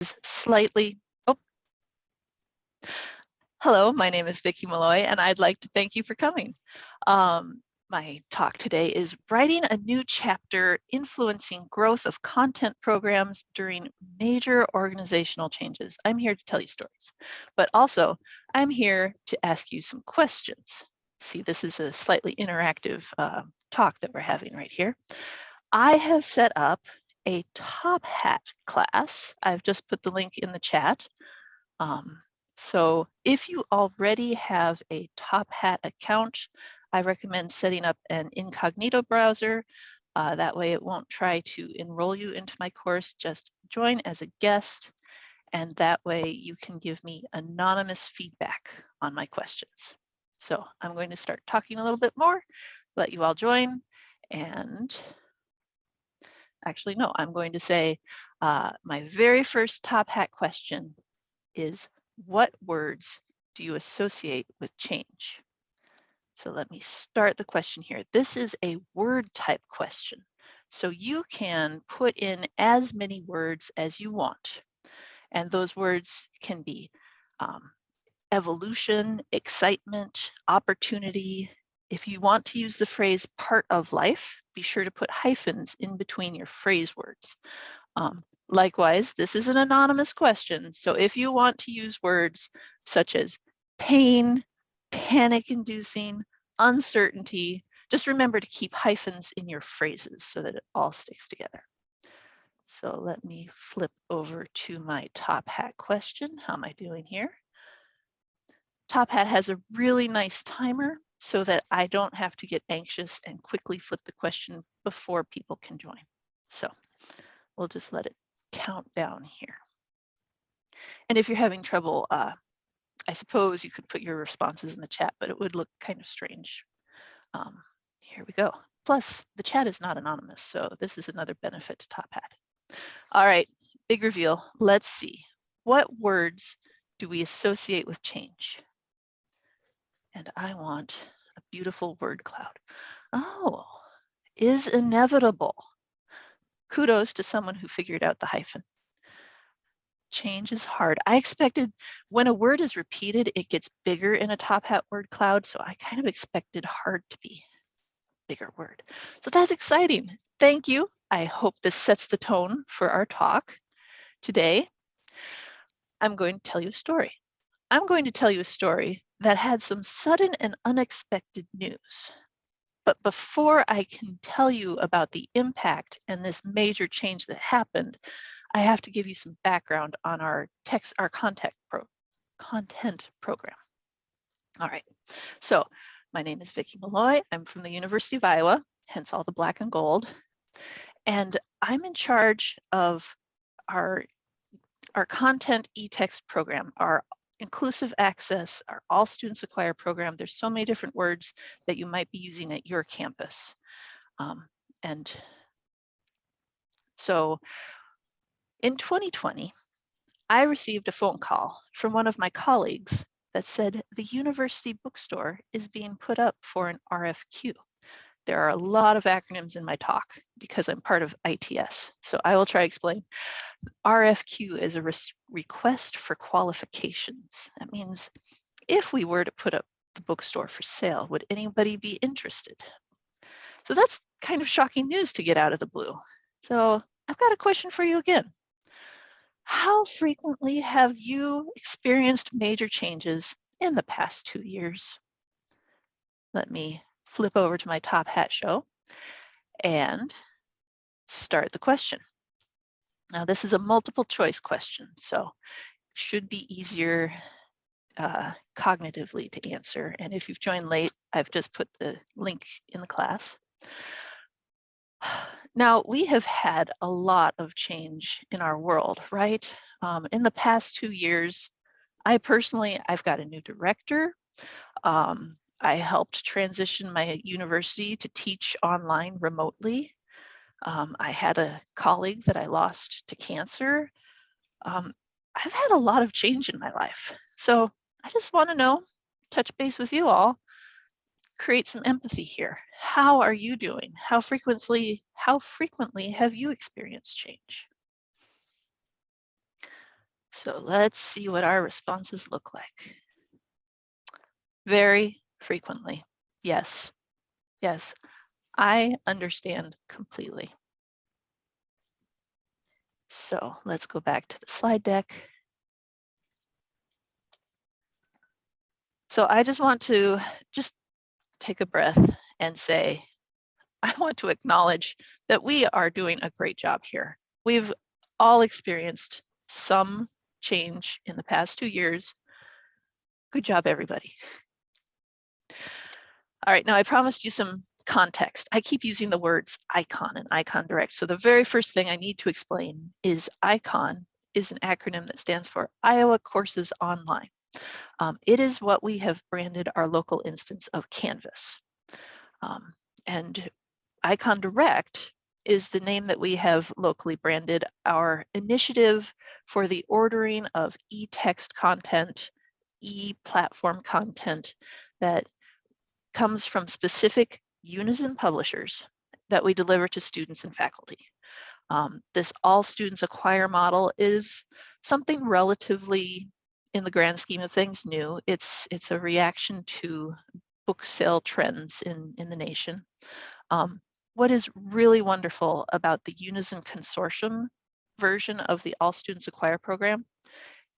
slightly. Oh, hello, my name is Vicki Maloy, and I'd like to thank you for coming. My talk today is Writing a New Chapter, Influencing Growth of Content Programs During Major Organizational Changes. I'm here to tell you stories, but also I'm here to ask you some questions. See, this is a slightly interactive talk that we're having right here. I have set up a Top Hat class. I've just put the link in the chat. So if you already have a Top Hat account, I recommend setting up an incognito browser. That way it won't try to enroll you into my course. Just join as a guest, and that way you can give me anonymous feedback on my questions. So I'm going to start talking a little bit more, let you all join, and actually, no, I'm going to say my very first Top Hat question is, what words do you associate with change? So let me start the question here. This is a word type question. So you can put in as many words as you want. And those words can be evolution, excitement, opportunity. If you want to use the phrase part of life, be sure to put hyphens in between your phrase words. Likewise, this is an anonymous question. So if you want to use words such as pain, panic-inducing, uncertainty, just remember to keep hyphens in your phrases so that it all sticks together. So let me flip over to my Top Hat question. How am I doing here? Top Hat has a really nice timer so that I don't have to get anxious and quickly flip the question before people can join. So we'll just let it count down here. And if you're having trouble, I suppose you could put your responses in the chat, but it would look kind of strange. Here we go. Plus, the chat is not anonymous, so this is another benefit to Top Hat. All right, big reveal. Let's see. What words do we associate with change? And I want a beautiful word cloud. Oh, is inevitable. Kudos to someone who figured out the hyphen. Change is hard. I expected when a word is repeated, it gets bigger in a Top Hat word cloud. So I kind of expected hard to be a bigger word. So that's exciting. Thank you. I hope this sets the tone for our talk. Today, I'm going to tell you a story. I'm going to tell you a story that had some sudden and unexpected news. But before I can tell you about the impact and this major change that happened, I have to give you some background on our content program. All right, so my name is Vicki Maloy. I'm from the University of Iowa, hence all the black and gold. And I'm in charge of our content e-text program, our inclusive access, our all students acquire program. There's so many different words that you might be using at your campus. And so in 2020, I received a phone call from one of my colleagues that said the university bookstore is being put up for an RFQ. There are a lot of acronyms in my talk because I'm part of ITS. So I will try to explain. RFQ is a request for qualifications. That means if we were to put up the bookstore for sale, would anybody be interested? So that's kind of shocking news to get out of the blue. So I've got a question for you again. How frequently have you experienced major changes in the past 2 years? Let me flip over to my Top Hat show and start the question. Now, this is a multiple choice question, so should be easier cognitively to answer. And if you've joined late, I've just put the link in the class. Now, we have had a lot of change in our world, right? In the past 2 years, I've got a new director. I helped transition my university to teach online remotely. I had a colleague that I lost to cancer. I've had a lot of change in my life. So I just want to know, touch base with you all, create some empathy here. How are you doing? How frequently have you experienced change? So let's see what our responses look like. Very frequently, yes, yes, I understand completely. So let's go back to the slide deck. So I just want to take a breath and say, I want to acknowledge that we are doing a great job here. We've all experienced some change in the past 2 years. Good job, everybody. All right, now I promised you some context. I keep using the words ICON and ICON Direct. So the very first thing I need to explain is ICON is an acronym that stands for Iowa Courses Online. It is what we have branded our local instance of Canvas. And ICON Direct is the name that we have locally branded our initiative for the ordering of e-text content, e-platform content that comes from specific Unison publishers that we deliver to students and faculty. This all students acquire model is something relatively, in the grand scheme of things, new. It's a reaction to book sale trends in the nation. What is really wonderful about the Unison Consortium version of the All Students Acquire program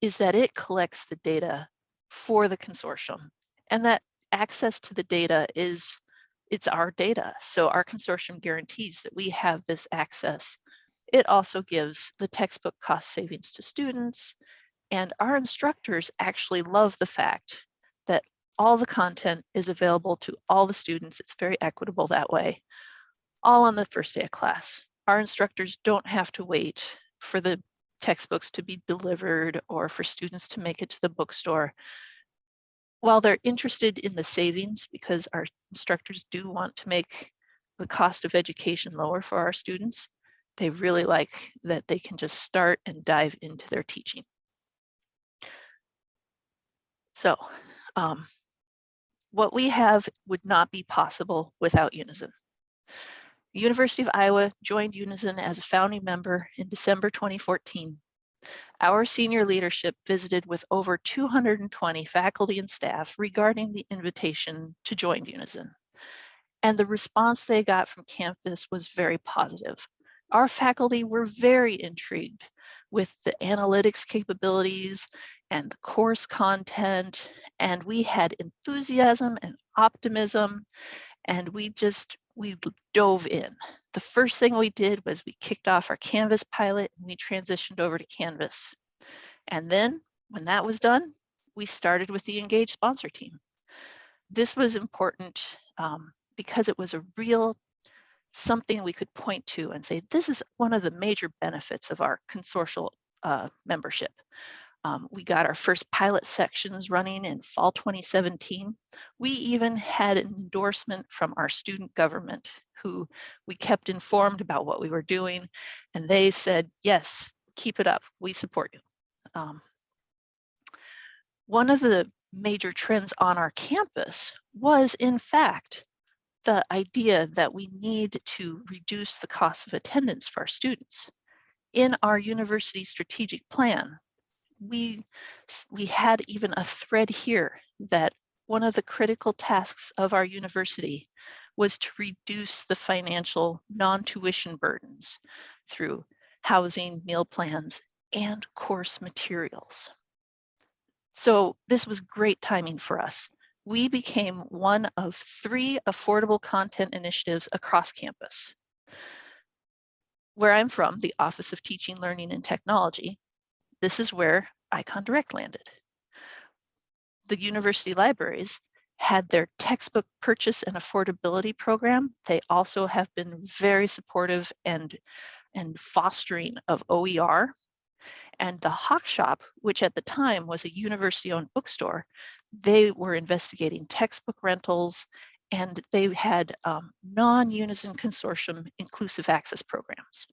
is that it collects the data for the consortium, and that access to the data it's our data. So our consortium guarantees that we have this access. It also gives the textbook cost savings to students, and our instructors actually love the fact that all the content is available to all the students. It's very equitable that way, all on the first day of class. Our instructors don't have to wait for the textbooks to be delivered or for students to make it to the bookstore. While they're interested in the savings, because our instructors do want to make the cost of education lower for our students, they really like that they can just start and dive into their teaching. So what we have would not be possible without Unison. University of Iowa joined Unison as a founding member in December 2014. Our senior leadership visited with over 220 faculty and staff regarding the invitation to join Unison. And the response they got from campus was very positive. Our faculty were very intrigued with the analytics capabilities and the course content, and we had enthusiasm and optimism, and we dove in. The first thing we did was we kicked off our Canvas pilot and we transitioned over to Canvas. And then when that was done, we started with the engaged sponsor team. This was important because it was a real something we could point to and say, this is one of the major benefits of our consortial membership. We got our first pilot sections running in fall 2017. We even had an endorsement from our student government who we kept informed about what we were doing. And they said, yes, keep it up. We support you. One of the major trends on our campus was, in fact, the idea that we need to reduce the cost of attendance for our students. In our university strategic plan, we had even a thread here that one of the critical tasks of our university was to reduce the financial non-tuition burdens through housing, meal plans, and course materials. So this was great timing for us. We became one of 3 affordable content initiatives across campus. Where I'm from, the Office of Teaching, Learning, and Technology, this is where ICON Direct landed. The university libraries had their textbook purchase and affordability program. They also have been very supportive and fostering of OER. And the Hawk Shop, which at the time was a university-owned bookstore, they were investigating textbook rentals, and they had non-Unison consortium inclusive access programs.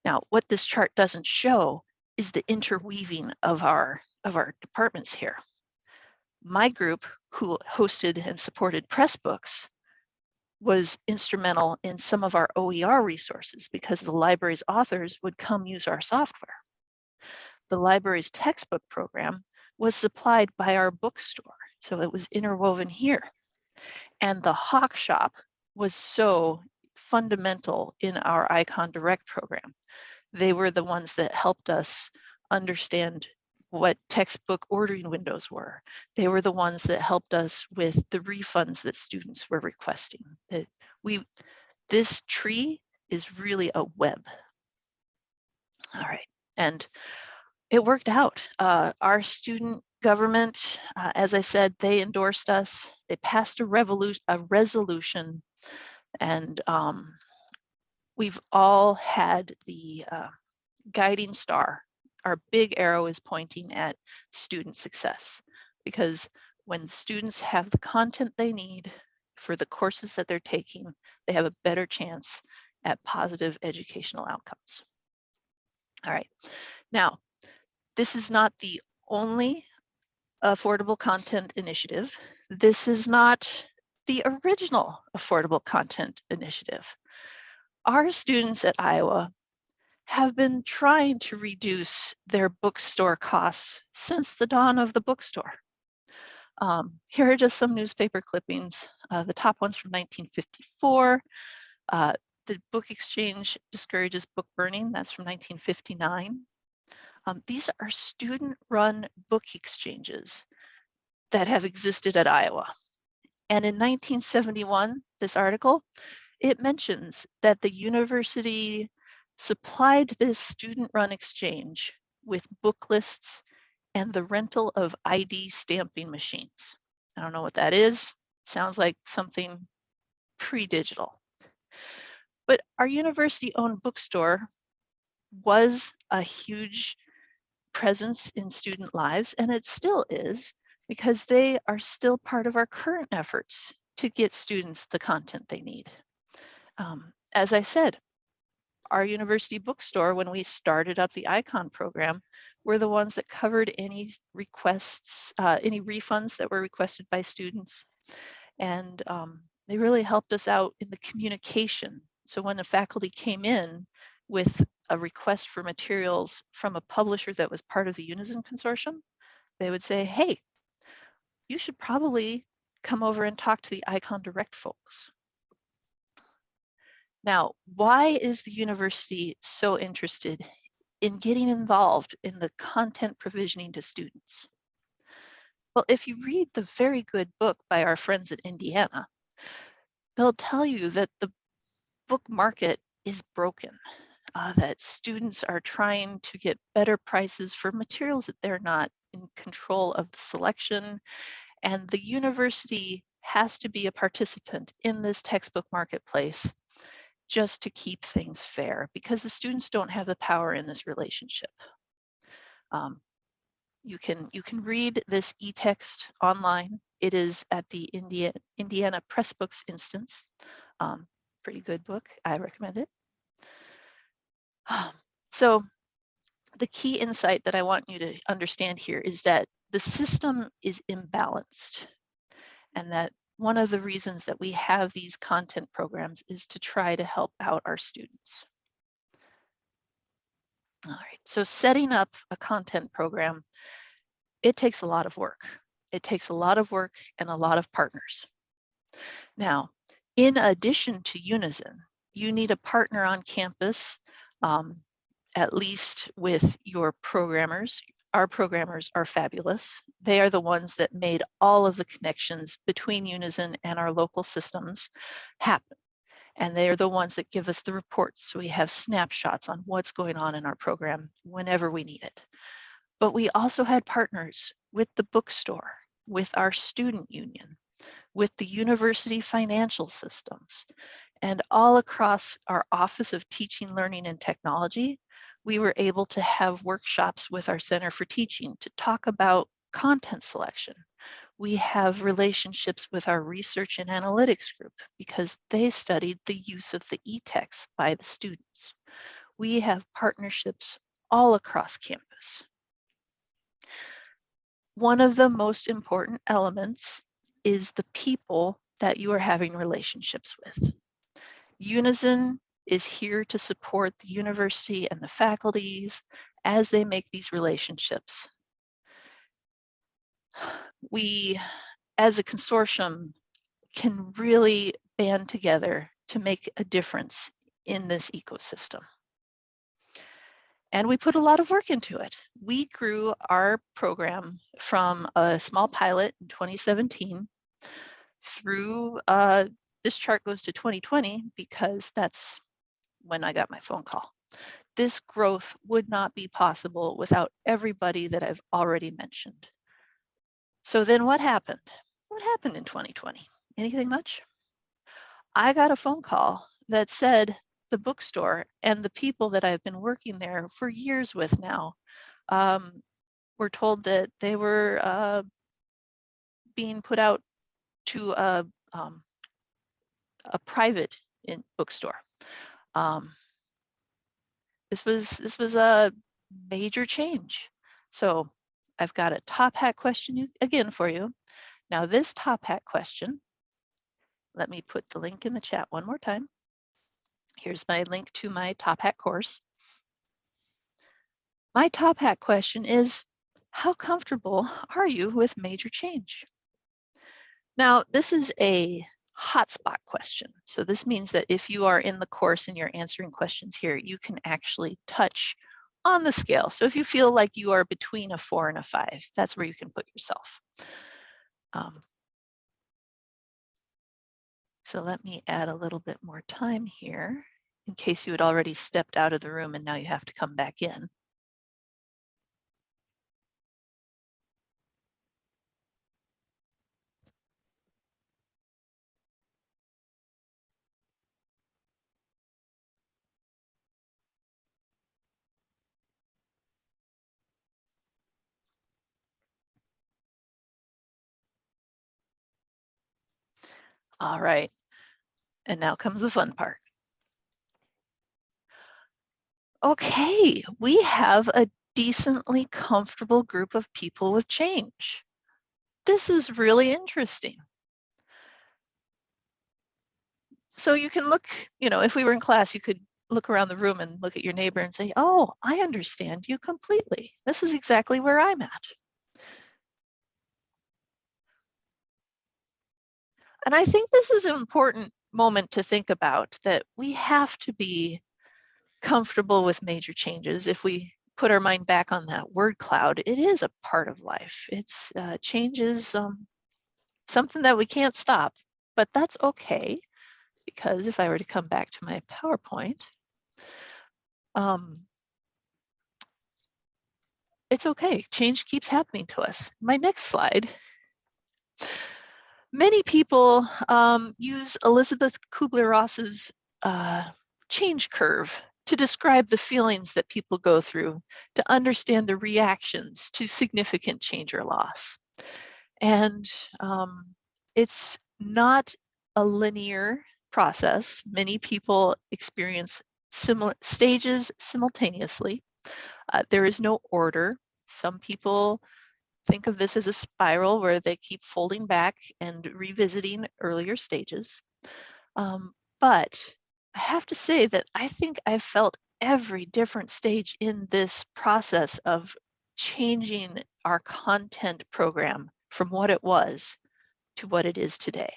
Now, what this chart doesn't show is the interweaving of our departments here. My group, who hosted and supported Pressbooks, was instrumental in some of our OER resources because the library's authors would come use our software. the library's textbook program was supplied by our bookstore. So it was interwoven here. And the Hawk Shop was so fundamental in our Icon Direct program. They were the ones that helped us understand what textbook ordering windows were. They were the ones that helped us with the refunds that students were requesting. This tree is really a web. All right, and it worked out. Our student government, as I said, they endorsed us. They passed a resolution, and we've all had the guiding star. Our big arrow is pointing at student success, because when students have the content they need for the courses that they're taking, they have a better chance at positive educational outcomes. All right, now, this is not the only affordable content initiative. This is not the original affordable content initiative. Our students at Iowa have been trying to reduce their bookstore costs since the dawn of the bookstore. Here are just some newspaper clippings. The top one's from 1954. The book exchange discourages book burning. That's from 1959. These are student-run book exchanges that have existed at Iowa. And in 1971, this article, it mentions that the university supplied this student-run exchange with book lists and the rental of ID stamping machines. I don't know what that is. Sounds like something pre-digital. But our university-owned bookstore was a huge presence in student lives, and it still is, because they are still part of our current efforts to get students the content they need. As I said, our university bookstore, when we started up the Icon program, were the ones that covered any requests, any refunds that were requested by students. And they really helped us out in the communication. So when the faculty came in with a request for materials from a publisher that was part of the Unison Consortium, they would say, hey, you should probably come over and talk to the Icon Direct folks. Now, why is the university so interested in getting involved in the content provisioning to students? Well, if you read the very good book by our friends at Indiana, they'll tell you that the book market is broken, that students are trying to get better prices for materials that they're not in control of the selection, and the university has to be a participant in this textbook marketplace just to keep things fair, because the students don't have the power in this relationship. You can read this e-text online. It is at the Indiana Pressbooks instance. Pretty good book, I recommend it. So the key insight that I want you to understand here is that the system is imbalanced, and that one of the reasons that we have these content programs is to try to help out our students. All right, so setting up a content program, it takes a lot of work. It takes a lot of work and a lot of partners. Now, in addition to Unison, you need a partner on campus, at least with your programmers. Our programmers are fabulous. They are the ones that made all of the connections between Unison and our local systems happen. And they are the ones that give us the reports, so we have snapshots on what's going on in our program whenever we need it. But we also had partners with the bookstore, with our student union, with the university financial systems, and all across our Office of Teaching, Learning, and Technology. We were able to have workshops with our Center for Teaching to talk about content selection. We have relationships with our research and analytics group because they studied the use of the e-text by the students. We have partnerships all across campus. One of the most important elements is the people that you are having relationships with. Unison is here to support the university and the faculties as they make these relationships. We, as a consortium, can really band together to make a difference in this ecosystem. And we put a lot of work into it. We grew our program from a small pilot in 2017 through, this chart goes to 2020 because that's when I got my phone call. This growth would not be possible without everybody that I've already mentioned. So then what happened? What happened in 2020? Anything much? I got a phone call that said the bookstore and the people that I've been working there for years with now were told that they were being put out to a private bookstore. This was a major change. So I've got a top hat question again for you. Now this top hat question, let me put the link in the chat one more time. Here's my link to my top hat course. My top hat question is, how comfortable are you with major change? Now, this is a hotspot question. So this means that if you are in the course and you're answering questions here, you can actually touch on the scale. So if you feel like you are between a 4 and a 5, that's where you can put yourself. So let me add a little bit more time here in case you had already stepped out of the room and now you have to come back in. All right, and now comes the fun part. Okay, we have a decently comfortable group of people with change. This is really interesting. So you can look, if we were in class, you could look around the room and look at your neighbor and say, oh, I understand you completely. This is exactly where I'm at. And I think this is an important moment to think about, that we have to be comfortable with major changes. If we put our mind back on that word cloud, it is a part of life. It's change is something that we can't stop, but that's okay, because if I were to come back to my PowerPoint, it's okay. Change keeps happening to us. My next slide. Many people use Elizabeth Kubler-Ross's change curve to describe the feelings that people go through, to understand the reactions to significant change or loss. And it's not a linear process. Many people experience similar stages simultaneously. There is no order. Some people think of this as a spiral where they keep folding back and revisiting earlier stages. But I have to say that I think I've felt every different stage in this process of changing our content program from what it was to what it is today.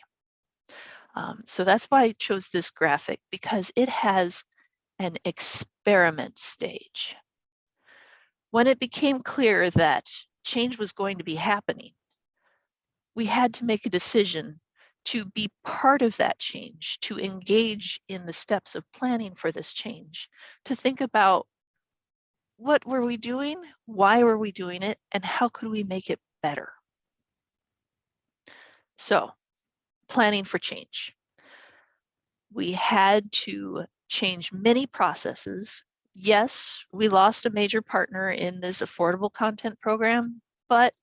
So that's why I chose this graphic, because it has an experiment stage. When it became clear that change was going to be happening, we had to make a decision to be part of that change, to engage in the steps of planning for this change, to think about what were we doing, why were we doing it, and how could we make it better? So, planning for change. We had to change many processes. Yes, we lost a major partner in this affordable content program, but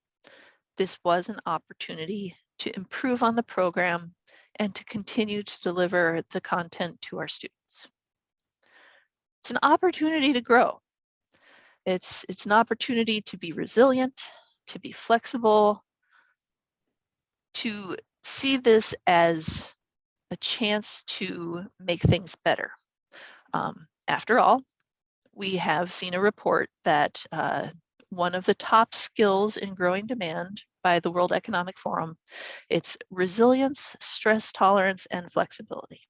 this was an opportunity to improve on the program and to continue to deliver the content to our students. It's an opportunity to grow. It's an opportunity to be resilient, to be flexible, to see this as a chance to make things better. After all, We have seen a report that one of the top skills in growing demand by the World Economic Forum, it's resilience, stress tolerance, and flexibility.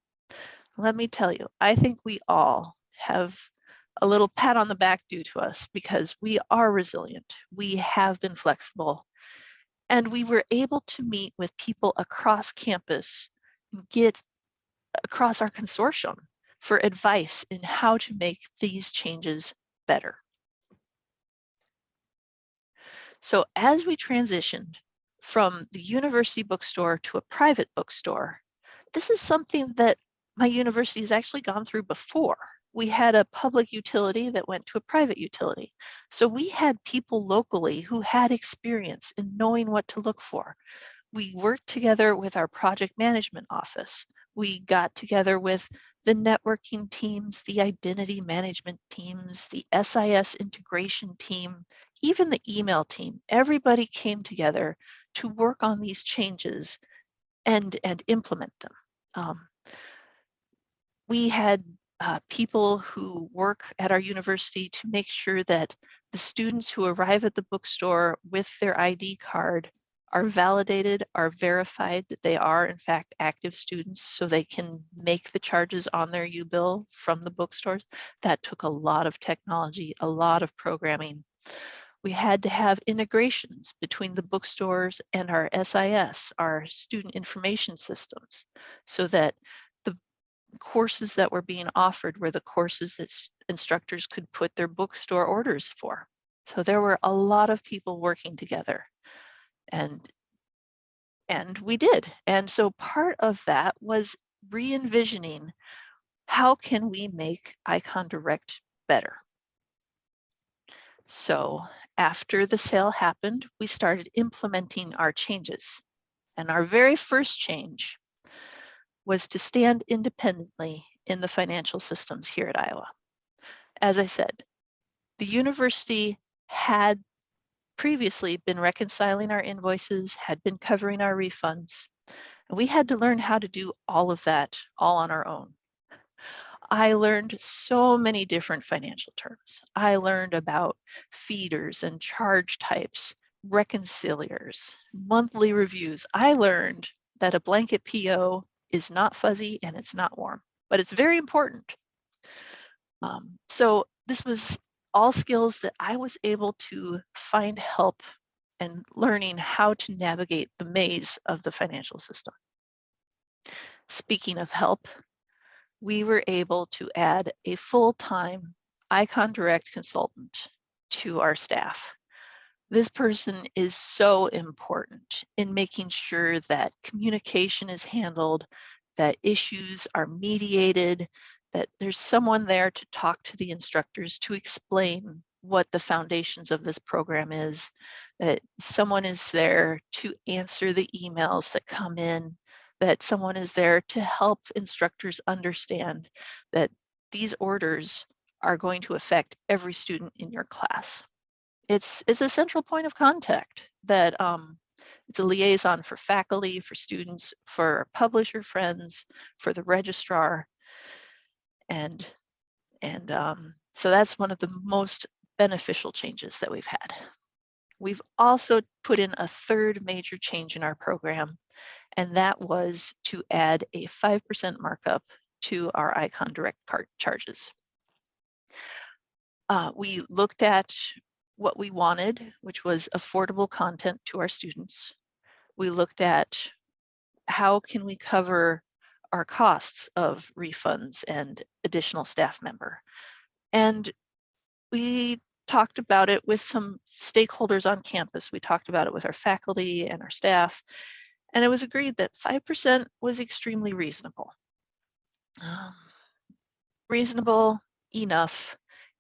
Let me tell you, I think we all have a little pat on the back due to us because we are resilient. We have been flexible, and we were able to meet with people across campus, get across our consortium for advice in how to make these changes better. So as we transitioned from the university bookstore to a private bookstore, this is something that my university has actually gone through before. We had a public utility that went to a private utility. So we had people locally who had experience in knowing what to look for. We worked together with our project management office. We got together with the networking teams, the identity management teams, the SIS integration team, even the email team. Everybody came together to work on these changes and implement them. We had people who work at our university to make sure that the students who arrive at the bookstore with their ID card are validated, are verified that they are in fact active students so they can make the charges on their U-bill from the bookstores. That took a lot of technology, a lot of programming. We had to have integrations between the bookstores and our SIS, our student information systems, so that the courses that were being offered were the courses that instructors could put their bookstore orders for. So there were a lot of people working together. And we did. And so part of that was re-envisioning how can we make Icon Direct better? So after the sale happened, we started implementing our changes. And our very first change was to stand independently in the financial systems here at Iowa. As I said, the university had previously been reconciling our invoices, had been covering our refunds, and we had to learn how to do all of that all on our own. I learned so many different financial terms. I learned about feeders and charge types, reconciliers, monthly reviews. I learned that a blanket PO is not fuzzy and it's not warm, but it's very important. So this was all skills that I was able to find help and learning how to navigate the maze of the financial system. Speaking of help, we were able to add a full-time Icon Direct consultant to our staff. This person is so important in making sure that communication is handled, that issues are mediated, that there's someone there to talk to the instructors to explain what the foundations of this program is, that someone is there to answer the emails that come in, that someone is there to help instructors understand that these orders are going to affect every student in your class. It's a central point of contact that it's a liaison for faculty, for students, for publisher friends, for the registrar. And so that's one of the most beneficial changes that we've had. We've also put in a third major change in our program, and that was to add a 5% markup to our Icon Direct cart charges. We looked at what we wanted, which was affordable content to our students. We looked at how can we cover our costs of refunds and additional staff member. And we talked about it with some stakeholders on campus. We talked about it with our faculty and our staff, and it was agreed that 5% was extremely reasonable. Reasonable enough.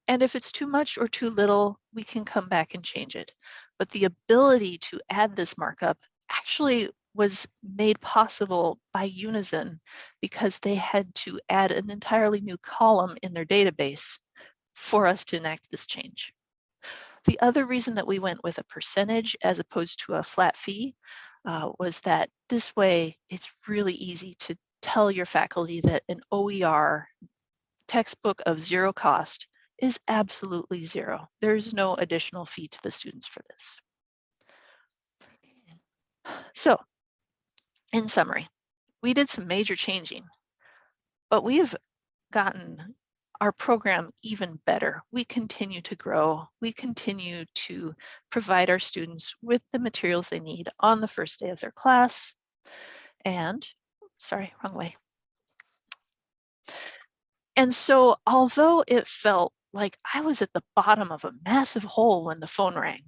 And if it's too much or too little, we can come back and change it. But the ability to add this markup actually was made possible by Unison because they had to add an entirely new column in their database for us to enact this change. The other reason that we went with a percentage as opposed to a flat fee was that this way it's really easy to tell your faculty that an OER textbook of zero cost is absolutely zero. There's no additional fee to the students for this. So, in summary, we did some major changing, but we've gotten our program even better. We continue to grow. We continue to provide our students with the materials they need on the first day of their class. And, sorry, wrong way. And so, although it felt like I was at the bottom of a massive hole when the phone rang,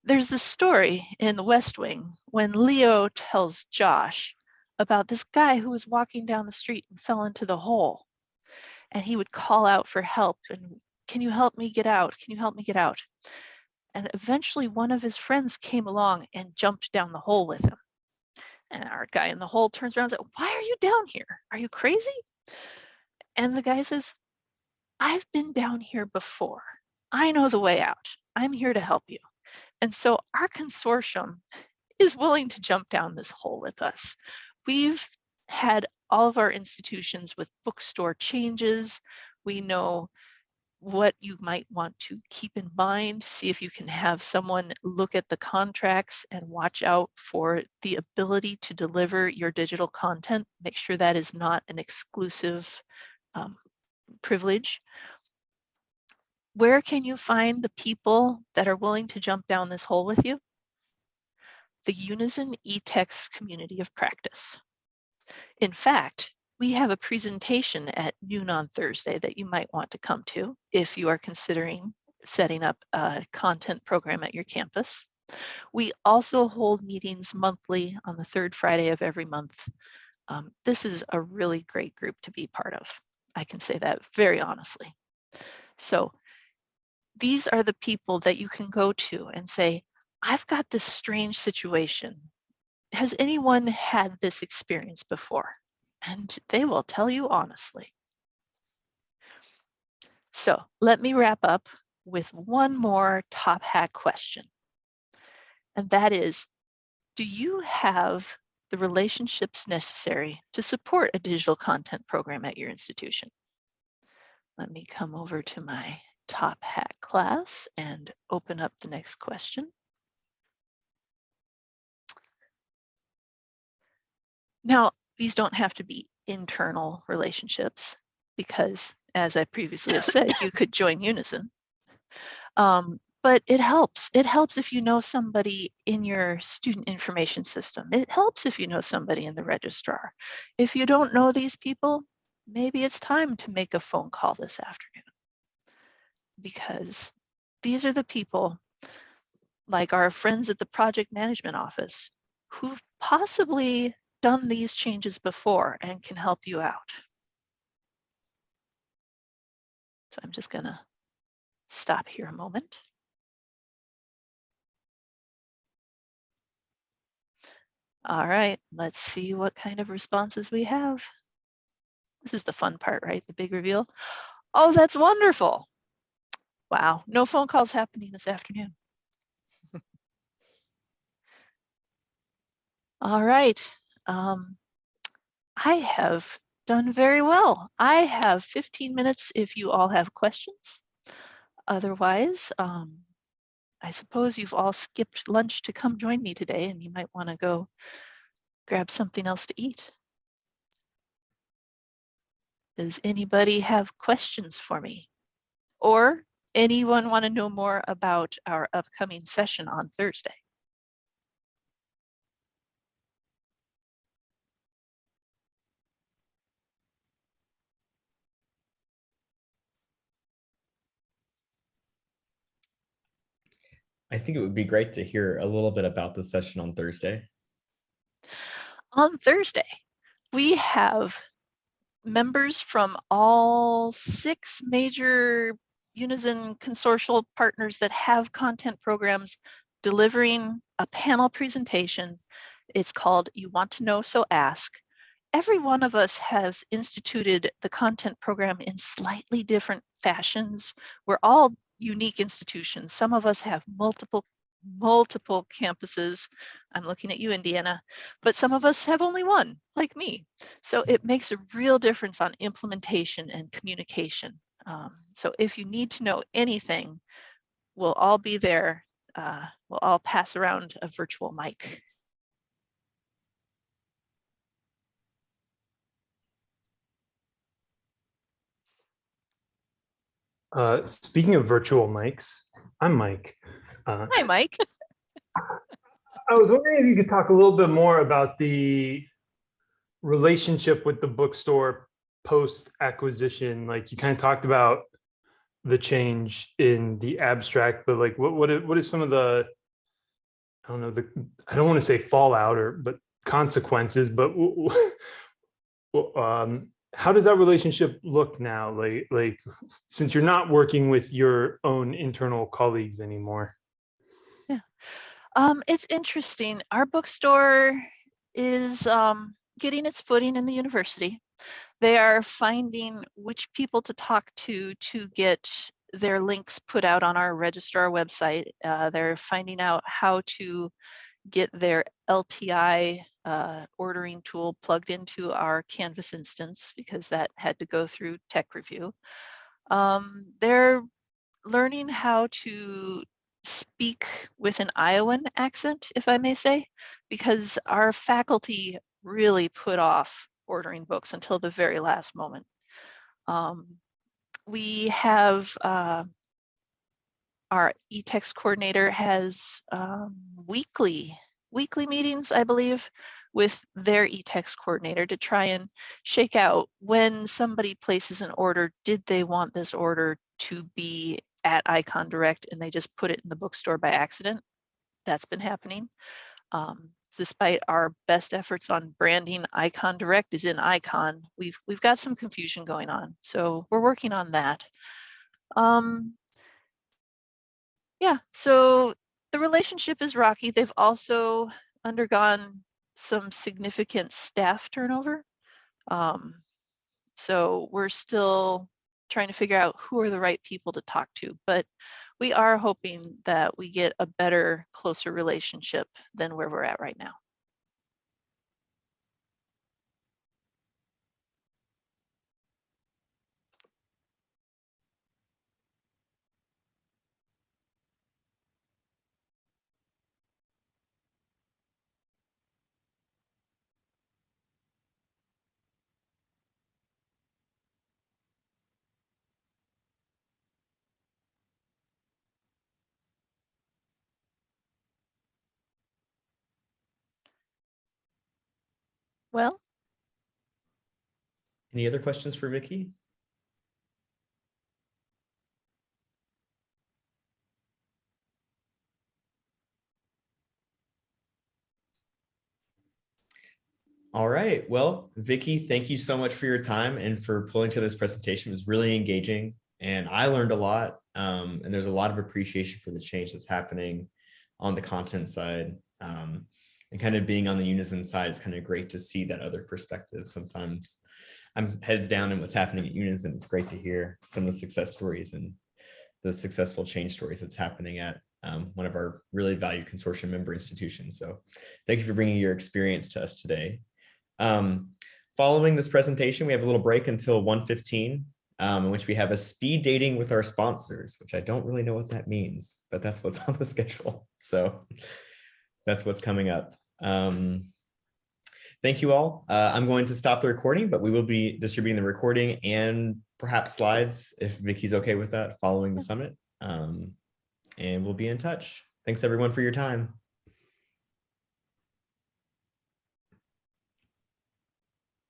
there's this story in The West Wing when Leo tells Josh about this guy who was walking down the street and fell into the hole. And he would call out for help and, can you help me get out? Can you help me get out? And eventually one of his friends came along and jumped down the hole with him. And our guy in the hole turns around and says, why are you down here? Are you crazy? And the guy says, I've been down here before. I know the way out. I'm here to help you. And so our consortium is willing to jump down this hole with us. We've had all of our institutions with bookstore changes. We know what you might want to keep in mind. See if you can have someone look at the contracts and watch out for the ability to deliver your digital content. Make sure that is not an exclusive privilege. Where can you find the people that are willing to jump down this hole with you? The Unison eText community of practice. In fact, we have a presentation at noon on Thursday that you might want to come to if you are considering setting up a content program at your campus. We also hold meetings monthly on the third Friday of every month. This is a really great group to be part of. I can say that very honestly. So these are the people that you can go to and say, I've got this strange situation. Has anyone had this experience before? And they will tell you honestly. So let me wrap up with one more top hack question. And that is, do you have the relationships necessary to support a digital content program at your institution? Let me come over to my top hack class and open up the next question. Now, these don't have to be internal relationships because, as I previously have said, you could join Unison. But it helps. It helps if you know somebody in your student information system. It helps if you know somebody in the registrar. If you don't know these people, maybe it's time to make a phone call this afternoon, because these are the people, like our friends at the project management office, who've possibly done these changes before and can help you out. So I'm just gonna stop here a moment. All right, let's see what kind of responses we have. This is the fun part, right? The big reveal. Oh, that's wonderful. Wow, no phone calls happening this afternoon. All right, I have done very well. I have 15 minutes if you all have questions. Otherwise, I suppose you've all skipped lunch to come join me today, and you might want to go grab something else to eat. Does anybody have questions for me? Or anyone want to know more about our upcoming session on Thursday? I think it would be great to hear a little bit about the session on Thursday. On Thursday, we have members from all 6 major Unison consortial partners that have content programs delivering a panel presentation. It's called You Want to Know, So Ask. Every one of us has instituted the content program in slightly different fashions. We're all unique institutions. Some of us have multiple campuses. I'm looking at you, Indiana, but some of us have only one, like me. So it makes a real difference on implementation and communication. So if you need to know anything, we'll all be there. We'll all pass around a virtual mic. Speaking of virtual mics, I'm Mike. Hi, Mike. I was wondering if you could talk a little bit more about the relationship with the bookstore post acquisition. Like you kind of talked about the change in the abstract, but like what is some of the, I don't know, I don't want to say fallout but consequences, but how does that relationship look now? Like since you're not working with your own internal colleagues anymore. Yeah, it's interesting. Our bookstore is getting its footing in the university. They are finding which people to talk to get their links put out on our registrar website. They're finding out how to get their LTI ordering tool plugged into our Canvas instance, because that had to go through tech review. They're learning how to speak with an Iowan accent, if I may say, because our faculty really put off ordering books until the very last moment. We have our e-text coordinator has weekly meetings, I believe, with their e-text coordinator to try and shake out when somebody places an order, did they want this order to be at Icon Direct and they just put it in the bookstore by accident? That's been happening. Despite our best efforts on branding, Icon Direct is in Icon. We've got some confusion going on, so we're working on that. Yeah, so the relationship is rocky. They've also undergone some significant staff turnover. So we're still trying to figure out who are the right people to talk to, but we are hoping that we get a better, closer relationship than where we're at right now. Well, Any other questions for Vicky? All right. Well, Vicky, thank you so much for your time and for pulling together this presentation. It was really engaging and I learned a lot. And there's a lot of appreciation for the change that's happening on the content side. And kind of being on the Unison side, it's kind of great to see that other perspective. Sometimes I'm heads down in what's happening at Unison. It's great to hear some of the success stories and the successful change stories that's happening at one of our really valued consortium member institutions. So thank you for bringing your experience to us today. Following this presentation, we have a little break until 1:15, in which we have a speed dating with our sponsors, which I don't really know what that means, but that's what's on the schedule. So that's what's coming up. Thank you all. I'm going to stop the recording, but we will be distributing the recording and perhaps slides if Vicky's okay with that following the summit. And we'll be in touch. Thanks everyone for your time.